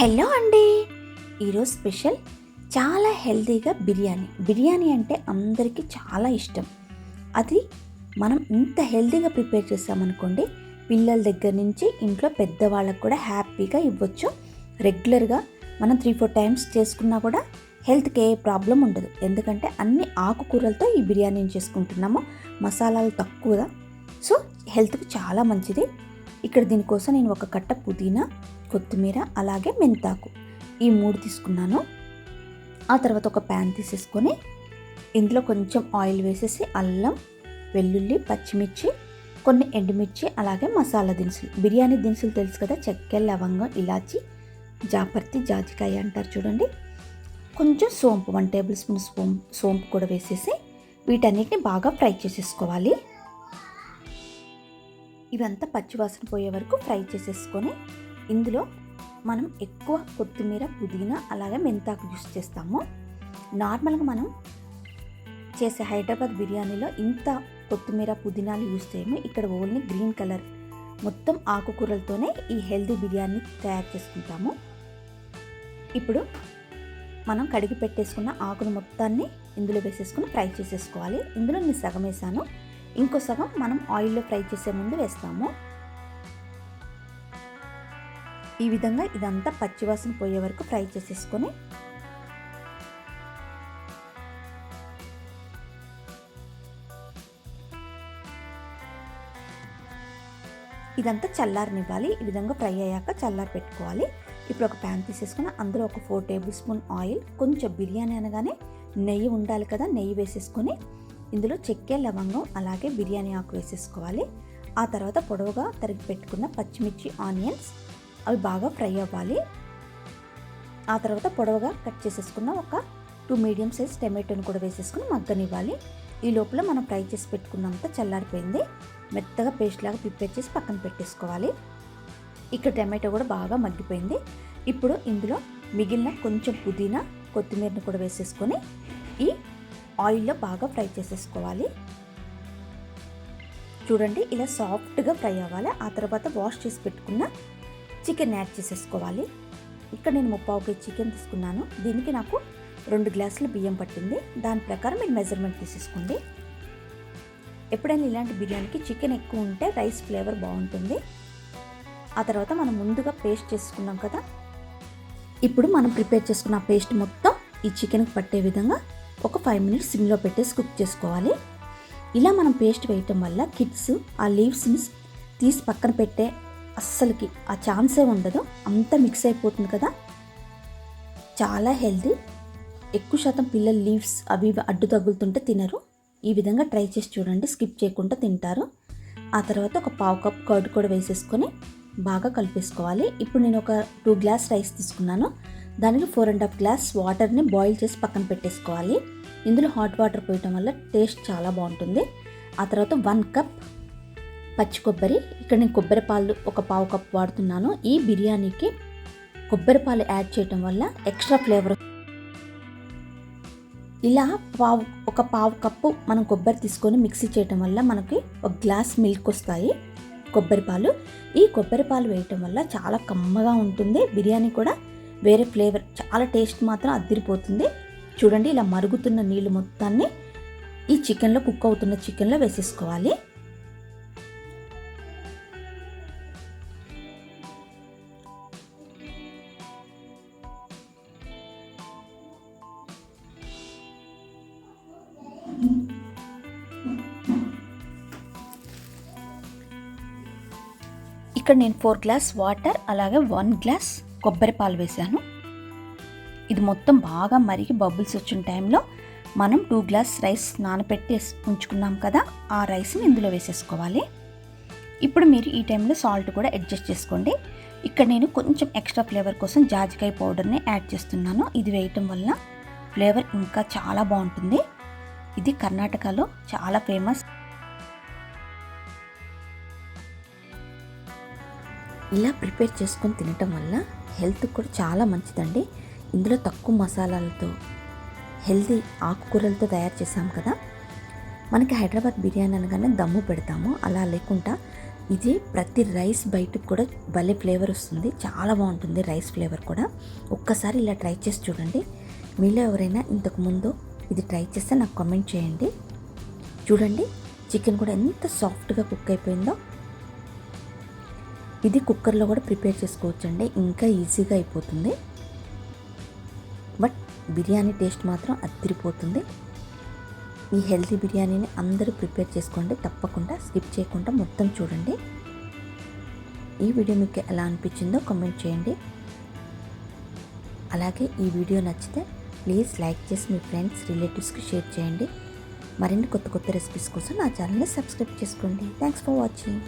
Hello అండి. ఈరోజు special చాలా హెల్తీగా బిర్యానీ అంటే అందరికీ చాలా ఇష్టం. అది మనం ఇంత హెల్తీగా ప్రిపేర్ చేసామనుకోండి, పిల్లల దగ్గర నుంచి ఇంట్లో పెద్దవాళ్ళకు కూడా హ్యాపీగా ఇవ్వచ్చు. రెగ్యులర్గా మనం 3-4 టైమ్స్ చేసుకున్నా కూడా హెల్త్కి ఏ ప్రాబ్లం ఉండదు. ఎందుకంటే అన్ని ఆకుకూరలతో ఈ బిర్యానీని చేసుకుంటున్నాము, మసాలాలు తక్కువగా. సో హెల్త్కి చాలా మంచిది. ఇక్కడ దీనికోసం నేను ఒక కట్ట పుదీనా, కొత్తిమీర, అలాగే మెంతాకు ఈ 3 తీసుకున్నాను. ఆ తర్వాత ఒక ప్యాన్ తీసేసుకొని ఇందులో కొంచెం ఆయిల్ వేసేసి అల్లం, వెల్లుల్లి, పచ్చిమిర్చి, కొన్ని ఎండుమిర్చి, అలాగే మసాలా దినుసులు, బిర్యానీ దినుసులు తెలుసు కదా, చెక్క, లవంగం, ఇలాచి, జాపత్రి, జాజికాయ అంటారు చూడండి. కొంచెం సోంపు, 1 టేబుల్ స్పూన్ సోంపు కూడా వేసేసి వీటన్నిటిని బాగా ఫ్రై చేసేసుకోవాలి. ఇవంతా పచ్చివాసన పోయే వరకు ఫ్రై చేసేసుకొని ఇందులో మనం ఎక్కువ కొత్తిమీర, పుదీనా, అలాగే మెంతాకు యూస్ చేస్తాము. నార్మల్గా మనం చేసే హైదరాబాద్ బిర్యానీలో ఇంత కొత్తిమీర, పుదీనాలు యూస్ చేయము. ఇక్కడ ఓన్లీ గ్రీన్ కలర్ మొత్తం ఆకుకూరలతోనే ఈ హెల్తీ బిర్యానీ తయారు చేసుకుంటాము. ఇప్పుడు మనం కడిగి పెట్టేసుకున్న ఆకును మొత్తాన్ని ఇందులో వేసేసుకుని ఫ్రై చేసేసుకోవాలి. ఇందులో నేను సగం వేసాను, ఇంకో సగం మనం ఆయిల్లో ఫ్రై చేసే ముందు వేస్తాము. ఈ విధంగా ఇదంతా పచ్చివాసన పోయే వరకు ఫ్రై చేసేసుకొని ఇదంతా చల్లారనివ్వాలి. ఈ విధంగా ఫ్రై అయ్యాక చల్లారి పెట్టుకోవాలి. ఇప్పుడు ఒక ప్యాన్ తీసేసుకుని అందులో ఒక 4 టేబుల్ స్పూన్ ఆయిల్, కొంచెం బిర్యానీ అనగానే నెయ్యి ఉండాలి కదా, నెయ్యి వేసేసుకొని ఇందులో చెక్క, లవంగం, అలాగే బిర్యానీ ఆకు వేసేసుకోవాలి. ఆ తర్వాత పొడవుగా తరిగి పెట్టుకున్న పచ్చిమిర్చి, ఆనియన్స్ అవి బాగా ఫ్రై అవ్వాలి. ఆ తర్వాత పొడవుగా కట్ చేసేసుకున్న ఒక 2 మీడియం సైజ్ టమాటోని కూడా వేసేసుకుని మగ్గనివ్వాలి. ఈ లోపల మనం ఫ్రై చేసి పెట్టుకున్నంత చల్లారిపోయింది. మెత్తగా పేస్ట్ లాగా ప్రిపేర్ చేసి పక్కన పెట్టేసుకోవాలి. ఇక్కడ టమాటో కూడా బాగా మగ్గిపోయింది. ఇప్పుడు ఇందులో మిగిలిన కొంచెం పుదీనా, కొత్తిమీరని కూడా వేసేసుకొని ఈ ఆయిల్లో బాగా ఫ్రై చేసేసుకోవాలి. చూడండి, ఇలా సాఫ్ట్గా ఫ్రై అవ్వాలి. ఆ తర్వాత వాష్ చేసి పెట్టుకున్న చికెన్ యాడ్ చేసేసుకోవాలి. ఇక్కడ నేను 3/4 కేజీ చికెన్ తీసుకున్నాను. దీనికి నాకు 2 గ్లాసులు బియ్యం పట్టింది. దాని ప్రకారం మీరు మెజర్మెంట్ తీసేసుకోండి. ఎప్పుడైనా ఇలాంటి బిర్యానీకి చికెన్ ఎక్కువ ఉంటే రైస్ ఫ్లేవర్ బాగుంటుంది. ఆ తర్వాత మనం ముందుగా పేస్ట్ చేసుకున్నాం కదా, ఇప్పుడు మనం ప్రిపేర్ చేసుకున్న పేస్ట్ మొత్తం ఈ చికెన్కి పట్టే విధంగా ఒక 5 మినిట్స్ సిమ్లో పెట్టేసి కుక్ చేసుకోవాలి. ఇలా మనం పేస్ట్ వేయటం వల్ల కిడ్స్ ఆ లీవ్స్ని తీసి పక్కన పెట్టే అస్సలకి ఆ ఛాన్సే ఉండదు, అంతా మిక్స్ అయిపోతుంది కదా. చాలా హెల్తీ. ఎక్కువ శాతం పిల్లలు లీవ్స్ అవి అడ్డు తగులుతుంటే తినరు. ఈ విధంగా ట్రై చేసి చూడండి, స్కిప్ చేయకుండా తింటారు. ఆ తర్వాత ఒక 1/2 కప్ కర్డ్ కూడా వేసేసుకొని బాగా కలిపేసుకోవాలి. ఇప్పుడు నేను ఒక 2 గ్లాస్ రైస్ తీసుకున్నాను. దానికి 4.5 గ్లాస్ వాటర్ని బాయిల్ చేసి పక్కన పెట్టేసుకోవాలి. ఇందులో హాట్ వాటర్ పోయటం వల్ల టేస్ట్ చాలా బాగుంటుంది. ఆ తర్వాత 1 కప్ పచ్చి కొబ్బరి, ఇక్కడ నేను కొబ్బరి పాలు ఒక 1/2 కప్ వాడుతున్నాను. ఈ బిర్యానీకి కొబ్బరి పాలు యాడ్ చేయటం వల్ల ఎక్స్ట్రా ఫ్లేవర్. ఇలా ఒక 1/2 కప్పు మనం కొబ్బరి తీసుకొని మిక్సీ చేయటం వల్ల మనకి 1 గ్లాస్ మిల్క్ వస్తాయి కొబ్బరి పాలు. ఈ కొబ్బరి పాలు వేయటం వల్ల చాలా కమ్మగా ఉంటుంది. బిర్యానీ కూడా వేరే ఫ్లేవర్, చాలా టేస్ట్ మాత్రం అదిరిపోతుంది. చూడండి, ఇలా మరుగుతున్న నీళ్ళు మొత్తాన్ని ఈ చికెన్లో, కుక్ అవుతున్న చికెన్లో వేసేసుకోవాలి. ఇక్కడ నేను 4 గ్లాస్ వాటర్, అలాగే 1 గ్లాస్ కొబ్బరి పాలు వేసాను. ఇది మొత్తం బాగా మరిగి బబుల్స్ వచ్చిన టైంలో మనం 2 గ్లాస్ రైస్ నానబెట్టి ఉంచుకున్నాం కదా, ఆ రైస్ని ఇందులో వేసేసుకోవాలి. ఇప్పుడు మీరు ఈ టైంలో సాల్ట్ కూడా అడ్జస్ట్ చేసుకోండి. ఇక్కడ నేను కొంచెం ఎక్స్ట్రా ఫ్లేవర్ కోసం జాజికాయ పౌడర్ని యాడ్ చేస్తున్నాను. ఇది వేయటం వల్ల ఫ్లేవర్ ఇంకా చాలా బాగుంటుంది. ఇది కర్ణాటకలో చాలా ఫేమస్. ఇలా ప్రిపేర్ చేసుకొని తినటం వల్ల హెల్త్ కూడా చాలా మంచిదండి. ఇందులో తక్కువ మసాలాలతో హెల్తీ ఆకుకూరలతో తయారు చేసాం కదా. మనకి హైదరాబాద్ బిర్యానీ అనగానే దమ్ము పెడతాము, అలా లేకుండా ఇది ప్రతి రైస్ బయటకు కూడా భలే ఫ్లేవర్ వస్తుంది, చాలా బాగుంటుంది రైస్ ఫ్లేవర్ కూడా. ఒక్కసారి ఇలా ట్రై చేసి చూడండి. మీలో ఎవరైనా ఇంతకుముందు ఇది ట్రై చేస్తే నాకు కామెంట్ చేయండి. చూడండి చికెన్ కూడా ఎంత సాఫ్ట్గా కుక్ అయిపోయిందో. ఇది కుక్కర్లో కూడా ప్రిపేర్ చేసుకోవచ్చండి, ఇంకా ఈజీగా అయిపోతుంది. బట్ బిర్యానీ టేస్ట్ మాత్రం అదిరిపోతుంది. ఈ హెల్తీ బిర్యానీని అందరూ ప్రిపేర్ చేసుకోండి, తప్పకుండా స్కిప్ చేయకుండా మొత్తం చూడండి. ఈ వీడియో మీకు ఎలా అనిపించిందో కామెంట్ చేయండి. అలాగే ఈ వీడియో నచ్చితే ప్లీజ్ లైక్ చేసి మీ ఫ్రెండ్స్ రిలేటివ్స్కి షేర్ చేయండి. మరిన్ని కొత్త కొత్త రెసిపీస్ కోసం నా ఛానల్ని సబ్స్క్రైబ్ చేసుకోండి. Thanks for watching.